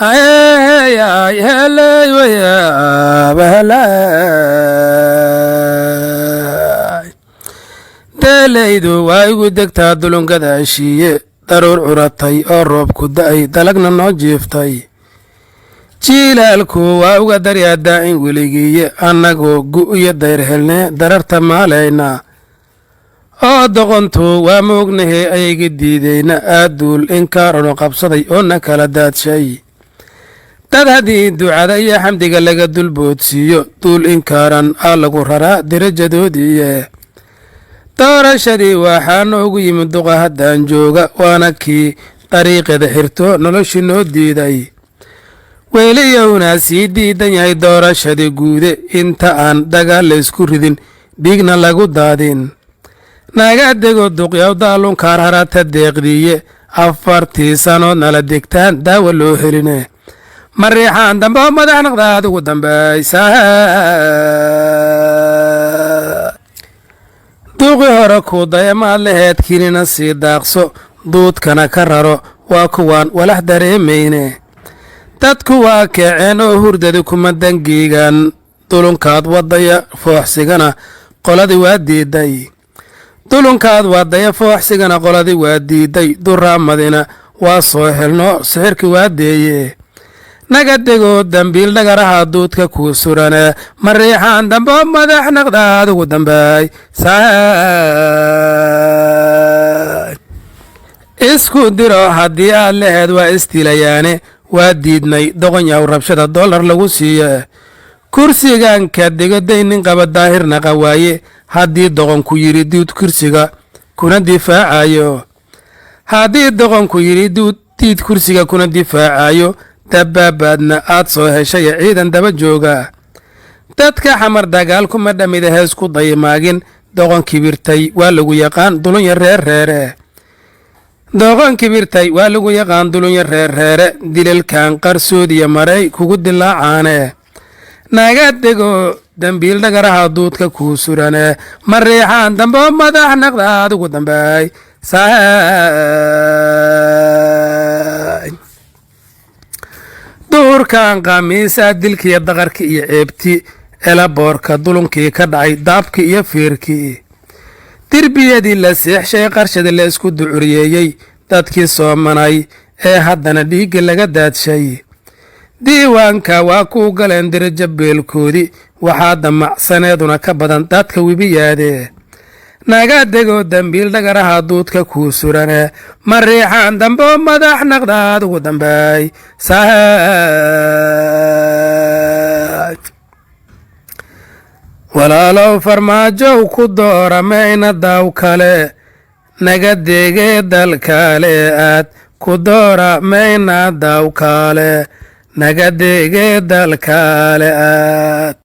ay helay waya bahalay deelaydu waa igu degtaa dulunkada heshiiye daruur curatay oo roobku da'ay dalagna noo jiiftay jiilaalku waa uga daryaa daa'in weligiiye annagoo gu'yo dayr helne dararta maalayna oo doqontu waa moognahe ayayga diidayna aadduul inkaarano qabsaday oo na kala daadshay dad haddii ducada iyo xamdiga laga dulboodsiiyo duul inkaaran aa lagu raraa derajadoodiiye doorashadii waxaa noogu yimid duqa haddaan jooga waana kii dariiqeeda xirto noloshii noo diiday weliyowna sii diidan yahay doorashadii guude inta aan dagaal laysku ridin dhiigna lagu daadin naga dego duqyaw daalunkaar harata deeqdiiye 4 sanood nala degtaan daawa loo heline mariixaan dambe oo madax naqdaad ugu dambaysa duuqi hore ku dayamaad laheed kinina sii daaqso duudkana ka raro waa kuwaan walax dareemayne dadku waa kaceen oo hurdadi kuma dangiigan dulunkaad wadaya fooxsigana qoladii waa diiday dulunkaad wadaya fooxsigana qoladii waa diiday duraamadina waa soo helno sixirkii waa deeye naga dego dambiil dhagaraha duudka kuu surane mariixaan dambe oo madax naqdaad ugu dambay isku diro haddii aad laheed waa istiilayaane waa diidnay doqonyaw rabshada dollar lagu siiye kursigan ka dego daynin qaba daahirna qawaaye haddii doqonku yidhi duud kursiga kuna difaacayo haddii doqonku yidhi diid kursiga kuna difaacayo dabaabaadna aad soo heshay ciidan daba jooga dadka xamar dagaal kuma dhamida hees ku daymaagin doqon kibirtay waa lagu yaqaan dulunya reerreere doqon kibirtay waa lagu yaqaan dulunya reerreere dilalkan qarsoodiya maray kugu dilaacaane naga dego dambiil dhagaraha duudka kuu surane mariixaan dambe oo madax naqdaad ugu dambay duurkan khamiisa dilkiiyo daqarki iyo ceebti elaboorka dulunkii ka dhacay daabkii iyo fiirkii dirbiyadii la seexshay qarshada la isku ducuriyeeyey dadkii soomanay ee haddana dhiigga laga daadshay diiwaanka waa kuu galeen derajo beelkoodii waxaa damacsaneeduna ka badan dadka webiyaade naga dego dambiil dhagaraha duudka kuu surane mariixaan dambe oo madax naqdaad ugu dambay walaalow farmaajow ku doora mayna daaw kale naga degee dalkale aad ku doora mayna daaw kale naga degee dalkale aad